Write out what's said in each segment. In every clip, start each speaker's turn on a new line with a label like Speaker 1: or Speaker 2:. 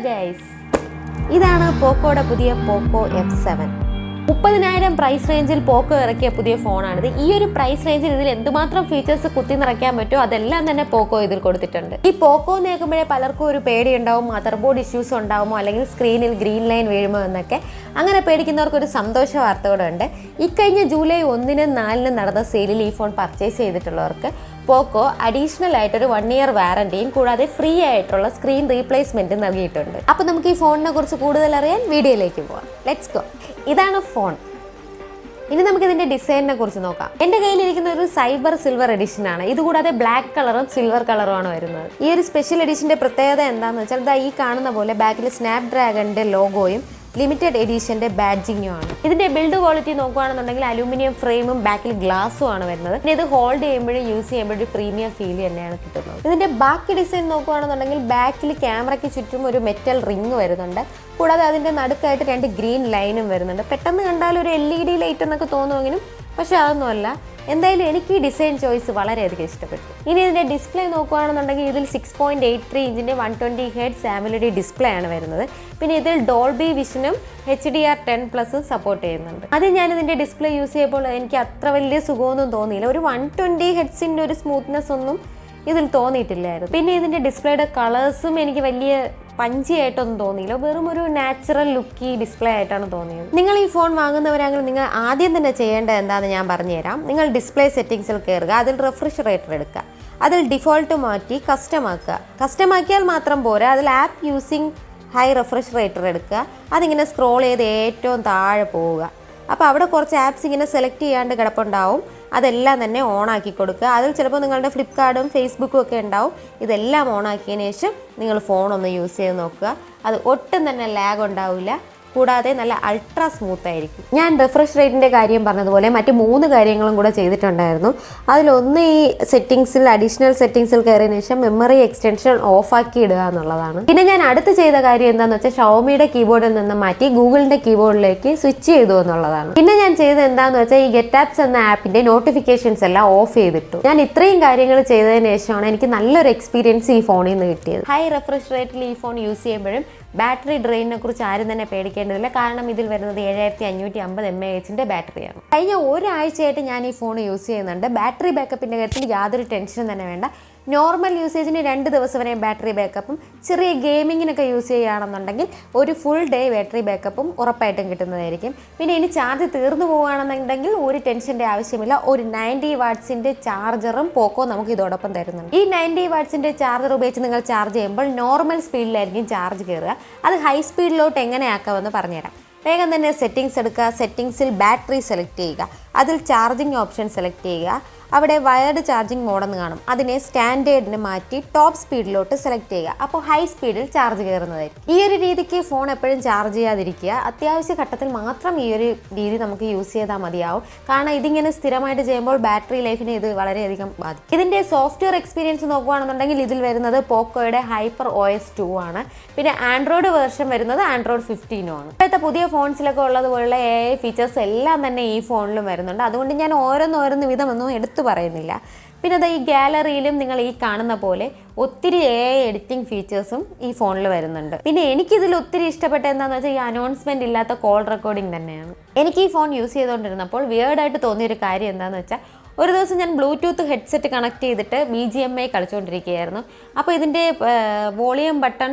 Speaker 1: Guys, ഇതാണ് പോക്കോയുടെ പുതിയ പോക്കോ F7. 30,000 price റേഞ്ചിൽ പോക്കോ ഇറക്കിയ പുതിയ ഫോണാണിത്. ഈ ഒരു പ്രൈസ് റേഞ്ചിൽ ഇതിൽ എന്തുമാത്രം ഫീച്ചേഴ്സ് കുത്തി നിറയ്ക്കാൻ പറ്റുമോ അതെല്ലാം തന്നെ പോക്കോ ഇതിൽ കൊടുത്തിട്ടുണ്ട്. ഈ പോക്കോ നേക്കുമ്പോഴേ പലർക്കും ഒരു പേടി ഉണ്ടാവും, മദർ ബോർഡ് ഇഷ്യൂസ് ഉണ്ടാവുമോ അല്ലെങ്കിൽ സ്ക്രീനിൽ ഗ്രീൻ ലൈൻ വീഴുമോ എന്നൊക്കെ. അങ്ങനെ പേടിക്കുന്നവർക്ക് ഒരു സന്തോഷ വാർത്ത കൂടെ ഉണ്ട്. ഇക്കഴിഞ്ഞ ജൂലൈ 1-നും 4-നും നടന്ന സെയിലിൽ ഈ ഫോൺ പർച്ചേസ് ചെയ്തിട്ടുള്ളവർക്ക് പോക്കോ അഡീഷണൽ ആയിട്ടൊരു 1 ഇയർ വാറണ്ടിയും കൂടാതെ ഫ്രീ ആയിട്ടുള്ള സ്ക്രീൻ റീപ്ലേസ്മെന്റും നൽകിയിട്ടുണ്ട്. അപ്പോൾ നമുക്ക് ഈ ഫോണിനെ കുറിച്ച് കൂടുതൽ അറിയാൻ വീഡിയോയിലേക്ക് പോകാം. Let's go. ഇതാണ് ഫോൺ. ഇനി നമുക്ക് ഇതിന്റെ ഡിസൈനിനെ കുറിച്ച് നോക്കാം. എൻ്റെ കയ്യിലിരിക്കുന്ന ഒരു സൈബർ സിൽവർ എഡിഷൻ ആണ്. ഇതുകൂടാതെ ബ്ലാക്ക് കളറും സിൽവർ കളറും ആണ് വരുന്നത്. ഈ ഒരു സ്പെഷ്യൽ എഡിഷന്റെ പ്രത്യേകത എന്താണെന്ന് വെച്ചാൽ ഈ കാണുന്ന പോലെ ബാക്കിൽ സ്നാപ് ഡ്രാഗണിന്റെ ലോഗോയും ലിമിറ്റഡ് എഡിഷന്റെ ബാഡ്ജിങ്ങും ആണ്. ഇതിന്റെ ബിൽഡ് ക്വാളിറ്റി നോക്കുകയാണെന്നുണ്ടെങ്കിൽ അലൂമിനിയം ഫ്രെയിമും ബാക്കിൽ ഗ്ലാസും ആണ് വരുന്നത്. പിന്നെ ഇത് ഹോൾഡ് ചെയ്യുമ്പോഴും യൂസ് ചെയ്യുമ്പോഴും പ്രീമിയം ഫീൽ തന്നെയാണ് കിട്ടുന്നത്. ഇതിന്റെ ബാക്കി ഡിസൈൻ നോക്കുകയാണെന്നുണ്ടെങ്കിൽ ബാക്കിൽ ക്യാമറയ്ക്ക് ചുറ്റും ഒരു മെറ്റൽ റിംഗ് വരുന്നുണ്ട്. കൂടാതെ അതിന്റെ നടുക്കായിട്ട് 2 ഗ്രീൻ ലൈനും വരുന്നുണ്ട്. പെട്ടെന്ന് കണ്ടാൽ ഒരു LED ലൈറ്റ് എന്നൊക്കെ തോന്നുമെങ്കിലും പക്ഷെ അതൊന്നുമല്ല. എന്തായാലും എനിക്ക് ഈ ഡിസൈൻ ചോയ്സ് വളരെയധികം ഇഷ്ടപ്പെട്ടു. ഇനി ഇതിന്റെ ഡിസ്പ്ലേ നോക്കുകയാണെന്നുണ്ടെങ്കിൽ ഇതിൽ 6.83 ഇഞ്ചിന്റെ 120 Hz AMOLED ഡിസ്പ്ലേ ആണ് വരുന്നത്. പിന്നെ ഇതിൽ ഡോൾബി വിഷനും HDR10+ സപ്പോർട്ട് ചെയ്യുന്നുണ്ട്. അത് ഞാൻ ഇതിന്റെ ഡിസ്പ്ലേ യൂസ് ചെയ്യുമ്പോൾ എനിക്ക് അത്ര വലിയ സുഖമൊന്നും തോന്നിയില്ല. ഒരു 120 Hzന്റെ ഒരു സ്മൂത്ത്നെസ് ഒന്നും ഇതിൽ തോന്നിയിട്ടില്ലായിരുന്നു. പിന്നെ ഇതിന്റെ ഡിസ്പ്ലേയുടെ കളേഴ്സും എനിക്ക് വലിയ പഞ്ചി ആയിട്ടൊന്നും തോന്നിയില്ല. വെറും ഒരു നാച്ചുറൽ ലുക്കി ഡിസ്പ്ലേ ആയിട്ടാണ് തോന്നിയത്. നിങ്ങൾ ഈ ഫോൺ വാങ്ങുന്നവരാണെങ്കിൽ നിങ്ങൾ ആദ്യം തന്നെ ചെയ്യേണ്ടത് എന്താണെന്ന് ഞാൻ പറഞ്ഞുതരാം. നിങ്ങൾ ഡിസ്പ്ലേ സെറ്റിംഗ്സിൽ കയറുക, അതിൽ റിഫ്രഷ് എടുക്കുക, അതിൽ ഡിഫോൾട്ട് മാറ്റി കസ്റ്റമാക്കിയാൽ മാത്രം പോരാ, അതിൽ ആപ്പ് യൂസിങ് ഹൈ റിഫ്രഷ് റേറ്റർ എടുക്കുക. അതിങ്ങനെ സ്ക്രോൾ ചെയ്ത് ഏറ്റവും താഴെ പോവുക. അപ്പോൾ അവിടെ കുറച്ച് ആപ്സ് ഇങ്ങനെ സെലക്ട് ചെയ്യാണ്ട് കിടപ്പുണ്ടാവും. അതെല്ലാം തന്നെ ഓണാക്കി കൊടുക്കുക. അതിൽ ചിലപ്പോൾ നിങ്ങളുടെ ഫ്ലിപ്കാർട്ടും ഫേസ്ബുക്കും ഒക്കെ ഉണ്ടാവും. ഇതെല്ലാം ഓണാക്കിയതിന് ശേഷം നിങ്ങൾ ഫോണൊന്ന് യൂസ് ചെയ്ത് നോക്കുക. അത് ഒട്ടും തന്നെ ലാഗ് ഉണ്ടാവില്ല. കൂടാതെ നല്ല അൾട്രാ സ്മൂത്ത് ആയിരിക്കും. ഞാൻ റിഫ്രഷ് റേറ്റിൻ്റെ കാര്യം പറഞ്ഞതുപോലെ മറ്റ് 3 കാര്യങ്ങളും കൂടെ ചെയ്തിട്ടുണ്ടായിരുന്നു. അതിലൊന്ന് ഈ അഡീഷണൽ സെറ്റിംഗ്സിൽ കയറിയതിനു ശേഷം മെമ്മറി എക്സ്റ്റൻഷൻ ഓഫാക്കി ഇടുക എന്നുള്ളതാണ്. പിന്നെ ഞാൻ അടുത്ത് ചെയ്ത കാര്യം എന്താണെന്ന് വെച്ചാൽ ഷവോമിയുടെ കീബോർഡിൽ നിന്ന് മാറ്റി ഗൂഗിളിൻ്റെ കീബോർഡിലേക്ക് സ്വിച്ച് ചെയ്തു എന്നുള്ളതാണ്. പിന്നെ ഞാൻ ചെയ്തത് എന്താണെന്ന് വെച്ചാൽ ഈ ഗെറ്റ് ആപ്സ് എന്ന ആപ്പിൻ്റെ നോട്ടിഫിക്കേഷൻസ് എല്ലാം ഓഫ് ചെയ്തിട്ടു. ഞാൻ ഇത്രയും കാര്യങ്ങൾ ചെയ്തതിന് ശേഷമാണ് എനിക്ക് നല്ലൊരു എക്സ്പീരിയൻസ് ഈ ഫോണിൽ നിന്ന് കിട്ടിയത്. ഹൈ റിഫ്രഷ് റേറ്റിൽ ഈ ഫോൺ യൂസ് ചെയ്യുമ്പോഴും ബാറ്ററി ഡ്രെയിനിനെ കുറിച്ച് ആരും തന്നെ പേടിക്കേണ്ടതില്ല. കാരണം ഇതിൽ വരുന്നത് 7550 mAh ബാറ്ററിയാണ്. കഴിഞ്ഞ ഒരാഴ്ചയായിട്ട് ഞാൻ ഈ ഫോൺ യൂസ് ചെയ്യുന്നുണ്ട്. ബാറ്ററി ബാക്കപ്പിൻ്റെ കാര്യത്തിൽ യാതൊരു ടെൻഷനും തന്നെ വേണ്ട. നോർമൽ യൂസേജിന് 2 ദിവസം വരെ ബാറ്ററി ബാക്കപ്പും ചെറിയ ഗെയിമിങ്ങിനൊക്കെ യൂസ് ചെയ്യുകയാണെന്നുണ്ടെങ്കിൽ ഒരു ഫുൾ ഡേ ബാറ്ററി ബാക്കപ്പും ഉറപ്പായിട്ടും കിട്ടുന്നതായിരിക്കും. പിന്നെ ഇനി ചാർജ് തീർന്നു പോകുകയാണെന്നുണ്ടെങ്കിൽ ഒരു ടെൻഷൻ്റെ ആവശ്യമില്ല. ഒരു 90 വാട്ട്സിൻ്റെ ചാർജറും പോക്കോ നമുക്ക് ഇതോടൊപ്പം തരുന്നുണ്ട്. ഈ 90 വാട്ട്സിൻ്റെ ചാർജർ ഉപയോഗിച്ച് നിങ്ങൾ ചാർജ് ചെയ്യുമ്പോൾ നോർമൽ സ്പീഡിലായിരിക്കും ചാർജ് കയറുക. അത് ഹൈ സ്പീഡിലോട്ട് എങ്ങനെ ആക്കാമെന്ന് പറഞ്ഞുതരാം. വേഗം തന്നെ സെറ്റിംഗ്സ് എടുക്കുക. സെറ്റിംഗ്സിൽ ബാറ്ററി സെലക്ട് ചെയ്യുക. അതിൽ ചാർജിങ് ഓപ്ഷൻ സെലക്ട് ചെയ്യുക. അവിടെ വയർഡ് ചാർജിങ് മോഡെന്ന് കാണും. അതിനെ സ്റ്റാൻഡേർഡിന് മാറ്റി ടോപ്പ് സ്പീഡിലോട്ട് സെലക്ട് ചെയ്യുക. അപ്പോൾ ഹൈ സ്പീഡിൽ ചാർജ് കയറുന്നതായിരിക്കും. ഈ ഒരു രീതിക്ക് ഫോൺ എപ്പോഴും ചാർജ് ചെയ്യാതിരിക്കുക. അത്യാവശ്യ ഘട്ടത്തിൽ മാത്രം ഈ ഒരു രീതി നമുക്ക് യൂസ് ചെയ്താൽ മതിയാവും. കാരണം ഇതിങ്ങനെ സ്ഥിരമായിട്ട് ചെയ്യുമ്പോൾ ബാറ്ററി ലൈഫിനെ ഇത് വളരെയധികം ബാധിക്കും. ഇതിൻ്റെ സോഫ്റ്റ്വെയർ എക്സ്പീരിയൻസ് നോക്കുകയാണെന്നുണ്ടെങ്കിൽ ഇതിൽ വരുന്നത് പോക്കോയുടെ HyperOS 2 ആണ്. പിന്നെ ആൻഡ്രോയിഡ് വേർഷൻ വരുന്നത് Android 15 ആണ്. ഇപ്പോഴത്തെ പുതിയ ഫോൺസിലൊക്കെ ഉള്ളതുപോലുള്ള AI ഫീച്ചേഴ്സ് എല്ലാം തന്നെ ഈ ഫോണിലും വരുന്നുണ്ട്. അതുകൊണ്ട് ഞാൻ ഓരോന്ന് വിധമൊന്നും എടുത്തു പറയുന്നില്ല. പിന്നെ അത് ഈ ഗാലറിയിലും നിങ്ങൾ ഈ കാണുന്ന പോലെ ഒത്തിരി AI എഡിറ്റിംഗ് ഫീച്ചേഴ്സും ഈ ഫോണിൽ വരുന്നുണ്ട്. പിന്നെ എനിക്കിതിൽ ഒത്തിരി ഇഷ്ടപ്പെട്ട എന്താണെന്ന് വെച്ചാൽ ഈ അനൗൺസ്മെന്റ് ഇല്ലാത്ത കോൾ റെക്കോർഡിംഗ് തന്നെയാണ്. എനിക്ക് ഈ ഫോൺ യൂസ് ചെയ്തുകൊണ്ടിരുന്നപ്പോൾ വിയേർഡായിട്ട് തോന്നിയൊരു കാര്യം എന്താണെന്ന് വെച്ചാൽ ഒരു ദിവസം ഞാൻ ബ്ലൂടൂത്ത് ഹെഡ്സെറ്റ് കണക്ട് ചെയ്തിട്ട് BGMI കളിച്ചുകൊണ്ടിരിക്കുകയായിരുന്നു. അപ്പോൾ ഇതിൻ്റെ വോളിയം ബട്ടൺ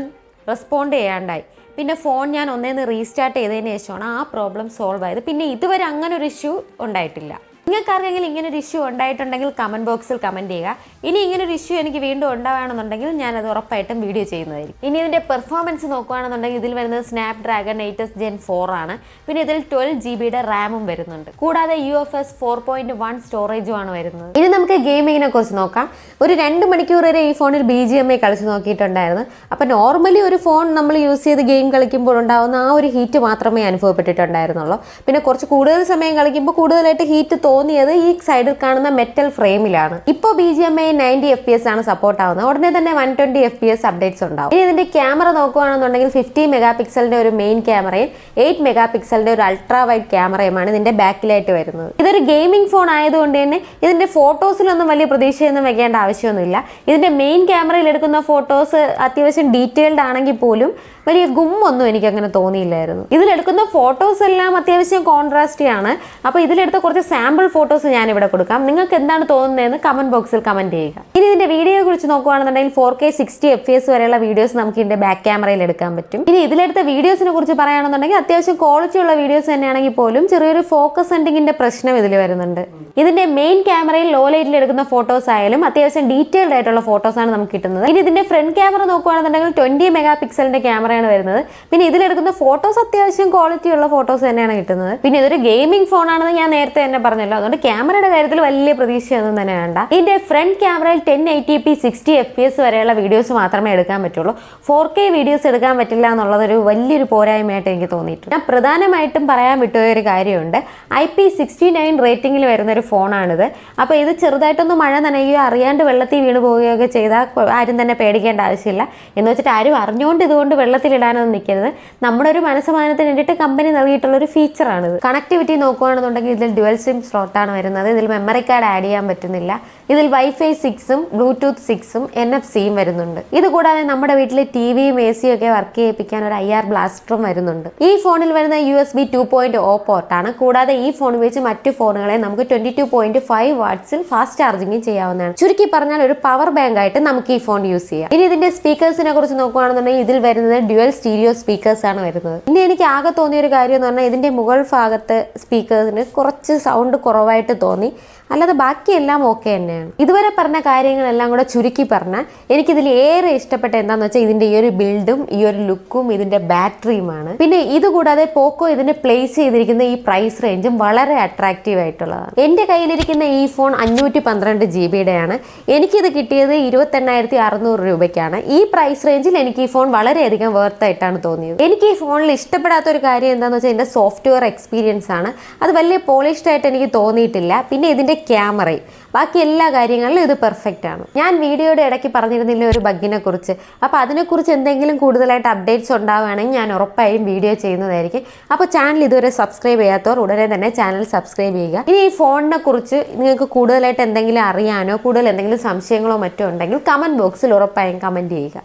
Speaker 1: റെസ്പോണ്ട് ചെയ്യാണ്ടായി. പിന്നെ ഫോൺ ഞാൻ ഒന്നേന്ന് റീസ്റ്റാർട്ട് ചെയ്തതിന് ശേഷമാണ് ആ പ്രോബ്ലം സോൾവ് ആയത്. പിന്നെ ഇതുവരെ അങ്ങനെ ഒരു ഇഷ്യൂ ഉണ്ടായിട്ടില്ല. നിങ്ങൾക്കറിയെങ്കിൽ ഇങ്ങനൊരു ഇഷ്യൂ ഉണ്ടായിട്ടുണ്ടെങ്കിൽ കമൻറ്റ് ബോക്സിൽ കമൻറ്റ് ചെയ്യുക. ഇനി ഇങ്ങനൊരു ഇഷ്യൂ എനിക്ക് വീണ്ടും ഉണ്ടാവുകയാണെന്നുണ്ടെങ്കിൽ ഞാനത് ഉറപ്പായിട്ടും വീഡിയോ ചെയ്യുന്നതായിരിക്കും. ഇനി ഇതിൻ്റെ പെർഫോമൻസ് നോക്കുകയാണെന്നുണ്ടെങ്കിൽ ഇതിൽ വരുന്നത് സ്നാപ്ഡ്രാഗൺ 8s Gen 4 ആണ്. പിന്നെ ഇതിൽ 12 GB റാമും വരുന്നുണ്ട്. കൂടാതെ UFS 4.1 സ്റ്റോറേജും ആണ് വരുന്നത്. ഇനി നമുക്ക് ഗെയിമിങ്ങിനെ കുറിച്ച് നോക്കാം. ഒരു 2 മണിക്കൂർ വരെ ഈ ഫോണിൽ BGMI കളിച്ച് നോക്കിയിട്ടുണ്ടായിരുന്നു. അപ്പോൾ നോർമലി ഒരു ഫോൺ നമ്മൾ യൂസ് ചെയ്ത് ഗെയിം കളിക്കുമ്പോൾ ഉണ്ടാകുന്ന ആ ഒരു ഹീറ്റ് മാത്രമേ അനുഭവപ്പെട്ടിട്ടുണ്ടായിരുന്നുള്ളൂ. പിന്നെ കുറച്ച് കൂടുതൽ സമയം കളിക്കുമ്പോൾ കൂടുതലായിട്ട് ഹീറ്റ് തോന്നിയത് ഈ സൈഡിൽ കാണുന്ന മെറ്റൽ ഫ്രെയിമിലാണ്. ഇപ്പോൾ BGMI 90 FPS ആണ് സപ്പോർട്ട് ആവുന്നത്. ഉടനെ തന്നെ 120 FPS അപ്ഡേറ്റ്സ് ഉണ്ടാവും. ഇനി ഇതിന്റെ ക്യാമറ നോക്കുകയാണെന്നുണ്ടെങ്കിൽ 50 മെഗാ പിക്സലിന്റെ ഒരു മെയിൻ ക്യാമറയും 8 മെഗാ പിക്സലിന്റെ ഒരു അൾട്രാ വൈഡ് ക്യാമറയുമാണ് ഇതിന്റെ ബാക്കിലായിട്ട് വരുന്നത്. ഇതൊരു ഗെയിമിംഗ് ഫോൺ ആയതുകൊണ്ട് തന്നെ ഇതിന്റെ ഫോട്ടോസിലൊന്നും വലിയ പ്രതീക്ഷയൊന്നും വെക്കേണ്ട ആവശ്യമൊന്നുമില്ല. ഇതിന്റെ മെയിൻ ക്യാമറയിൽ എടുക്കുന്ന ഫോട്ടോസ് അത്യാവശ്യം ഡീറ്റെയിൽഡ് ആണെങ്കിൽ പോലും വലിയ ഗുമ്മൊന്നും എനിക്ക് അങ്ങനെ തോന്നിയില്ലായിരുന്നു. ഇതിലെടുക്കുന്ന ഫോട്ടോസ് എല്ലാം അത്യാവശ്യം കോൺട്രാസ്റ്റി ആണ്. അപ്പോൾ ഇതിലെടുത്ത കുറച്ച് സാമ്പിൾ ഫോട്ടോസ് ഞാൻ ഇവിടെ കൊടുക്കാം. നിങ്ങൾക്ക് എന്താണ് തോന്നുന്നതെന്ന് കമന്റ് ബോക്സിൽ കമന്റ് ചെയ്യുക. ഇനി ഇതിന്റെ വീഡിയോയെ കുറിച്ച് നോക്കുകയാണെന്നുണ്ടെങ്കിൽ 4K 60 FPS വരെയുള്ള വീഡിയോസ് നമുക്ക് ഇതിന്റെ ബാക്ക് ക്യാമറയിൽ എടുക്കാൻ പറ്റും. ഇനി ഇതിലെടുത്ത വീഡിയോസിനെ കുറിച്ച് പറയുകയാണെന്നുണ്ടെങ്കിൽ അത്യാവശ്യം ക്വാളിറ്റി ഉള്ള വീഡിയോസ് തന്നെയാണെങ്കിൽ പോലും ചെറിയൊരു ഫോക്കസ് സെൻഡിങ്ങിന്റെ പ്രശ്നം ഇതിൽ വരുന്നുണ്ട്. ഇതിന്റെ മെയിൻ ക്യാമറയിൽ ലോ ലൈറ്റിൽ എടുക്കുന്ന ഫോട്ടോസ് ആയാലും അത്യാവശ്യം ഡീറ്റെയിൽഡ് ആയിട്ടുള്ള ഫോട്ടോസ് ആണ് നമുക്ക് കിട്ടുന്നത്. ഇനി ഇതിന്റെ ഫ്രണ്ട് ക്യാമറ നോക്കുകയാണെന്നുണ്ടെങ്കിൽ 20 മെഗാ പിക്സലിന്റെ ക്യാമറയാണ് വരുന്നത്. പിന്നെ ഇതിലെടുക്കുന്ന ഫോട്ടോസ് അത്യാവശ്യം ക്വാളിറ്റി ഉള്ള ഫോട്ടോസ് തന്നെയാണ് കിട്ടുന്നത്. പിന്നെ ഇതൊരു ഗെയിമിംഗ് ഫോൺ ആണെന്ന് ഞാൻ നേരത്തെ തന്നെ പറഞ്ഞല്ലോ. അതുകൊണ്ട് ക്യാമറയുടെ കാര്യത്തിൽ വലിയ പ്രതീക്ഷയൊന്നും തന്നെ വേണ്ട. ഇതിന്റെ ഫ്രണ്ട് ക്യാമറയിൽ 1080p 60 FPS വരെയുള്ള വീഡിയോസ് മാത്രമേ എടുക്കാൻ പറ്റുള്ളൂ. 4K വീഡിയോസ് എടുക്കാൻ പറ്റില്ല എന്നുള്ളതൊരു വലിയൊരു പോരായ്മയായിട്ട് എനിക്ക് തോന്നിയിട്ടുണ്ട്. ഞാൻ പ്രധാനമായിട്ടും പറയാൻ വിട്ടുപോയ ഒരു കാര്യമുണ്ട്. IP69 റേറ്റിംഗിൽ വരുന്ന ഒരു ഫോണാണിത്. അപ്പോൾ ഇത് ചെറുതായിട്ടൊന്ന് മഴ നനയുകയോ അറിയാണ്ട് വെള്ളത്തിൽ വീണ് പോവുകയോ ഒക്കെ ചെയ്താൽ ആരും തന്നെ പേടിക്കേണ്ട ആവശ്യമില്ല. എന്ന് വെച്ചിട്ട് ആരും അറിഞ്ഞുകൊണ്ട് ഇതുകൊണ്ട് വെള്ളത്തിലിടാനൊന്നും നിൽക്കരുത്. നമ്മുടെ ഒരു മനസ്സമാനത്തിന് വേണ്ടിയിട്ട് കമ്പനി നൽകിയിട്ടുള്ള ഒരു ഫീച്ചറാണിത്. കണക്ടിവിറ്റി നോക്കുകയാണെന്നുണ്ടെങ്കിൽ ഇതിൽ ഡ്യുവൽ സിം സ്ലോട്ടാണ് വരുന്നത്. ഇതിൽ മെമ്മറി കാർഡ് ആഡ് ചെയ്യാൻ പറ്റുന്നില്ല. ഇതിൽ Wi-Fi 6ഉം Bluetooth 6ഉം NFC-യും വരുന്നുണ്ട്. ഇതുകൂടാതെ നമ്മുടെ വീട്ടിൽ TVയും AC ഒക്കെ വർക്ക് ചെയ്യിപ്പിക്കാൻ ഒരു IR ബ്ലാസ്റ്ററും വരുന്നുണ്ട്. ഈ ഫോണിൽ വരുന്ന USB 2.0 പോർട്ടാണ്. കൂടാതെ ഈ ഫോൺ ഉപയോഗിച്ച് മറ്റു ഫോണുകളെ നമുക്ക് 22.5 വാട്ട്സിൽ ഫാസ്റ്റ് ചാർജിങ്ങും ചെയ്യാവുന്നതാണ്. ചുരുക്കി പറഞ്ഞാൽ ഒരു പവർ ബാങ്ക് ആയിട്ട് നമുക്ക് ഈ ഫോൺ യൂസ് ചെയ്യാം. ഇനി ഇതിന്റെ സ്പീക്കേഴ്സിനെ കുറിച്ച് നോക്കുകയാണെന്നുണ്ടെങ്കിൽ ഇതിൽ വരുന്നത് ഡ്യുവൽ സ്റ്റീരിയോ സ്പീക്കേഴ്സ് ആണ് വരുന്നത്. ഇനി എനിക്ക് ആകെ തോന്നിയ ഒരു കാര്യം എന്ന് പറഞ്ഞാൽ ഇതിന്റെ മുകൾ ഭാഗത്ത് സ്പീക്കേഴ്സിന് കുറച്ച് സൗണ്ട് കുറവായിട്ട് തോന്നി. അല്ലാതെ ബാക്കിയെല്ലാം ഓക്കെ തന്നെയാണ്. ഇതുവരെ പറഞ്ഞ കാര്യങ്ങളെല്ലാം കൂടെ ചുരുക്കി പറഞ്ഞാൽ എനിക്കിതിൽ ഏറെ ഇഷ്ടപ്പെട്ട എന്താണെന്ന് വെച്ചാൽ ഇതിൻ്റെ ഈ ഒരു ബിൽഡും ഈ ഒരു ലുക്കും ഇതിൻ്റെ ബാറ്ററിയുമാണ്. പിന്നെ ഇതുകൂടാതെ പോക്കോ ഇതിനെ പ്ലേസ് ചെയ്തിരിക്കുന്ന ഈ പ്രൈസ് റേഞ്ചും വളരെ അട്രാക്റ്റീവ് ആയിട്ടുള്ളതാണ്. എൻ്റെ കയ്യിലിരിക്കുന്ന ഈ ഫോൺ 512 GB-യുടെയാണ്. എനിക്കിത് കിട്ടിയത് 28,600 രൂപയ്ക്കാണ്. ഈ പ്രൈസ് റേഞ്ചിൽ എനിക്ക് ഈ ഫോൺ വളരെയധികം വേർത്തായിട്ടാണ് തോന്നിയത്. എനിക്ക് ഈ ഫോണിൽ ഇഷ്ടപ്പെടാത്ത ഒരു കാര്യം എന്താണെന്ന് വെച്ചാൽ ഇതിൻ്റെ സോഫ്റ്റ്വെയർ എക്സ്പീരിയൻസ് ആണ്. അത് വലിയ പോളിഷ്ഡ് ആയിട്ട് എനിക്ക് തോന്നിയിട്ടില്ല. പിന്നെ ഇതിൻ്റെ ക്യാമറയും ബാക്കി എല്ലാ കാര്യങ്ങളിലും ഇത് പെർഫെക്റ്റ് ആണ്. ഞാൻ വീഡിയോയുടെ ഇടയ്ക്ക് പറഞ്ഞിരുന്നില്ല ഒരു ബഗ്ഗിനെ കുറിച്ച്. അപ്പോൾ അതിനെക്കുറിച്ച് എന്തെങ്കിലും കൂടുതലായിട്ട് അപ്ഡേറ്റ്സ് ഉണ്ടാവുകയാണെങ്കിൽ ഞാൻ ഉറപ്പായും വീഡിയോ ചെയ്യുന്നതായിരിക്കും. അപ്പോൾ ചാനൽ ഇതുവരെ സബ്സ്ക്രൈബ് ചെയ്യാത്തവർ ഉടനെ തന്നെ ചാനൽ സബ്സ്ക്രൈബ് ചെയ്യുക. ഇനി ഈ ഫോണിനെ കുറിച്ച് നിങ്ങൾക്ക് കൂടുതലായിട്ട് എന്തെങ്കിലും അറിയാനോ കൂടുതൽ എന്തെങ്കിലും സംശയങ്ങളോ മറ്റോ ഉണ്ടെങ്കിൽ കമൻറ്റ് ബോക്സിൽ ഉറപ്പായും കമൻറ്റ് ചെയ്യുക.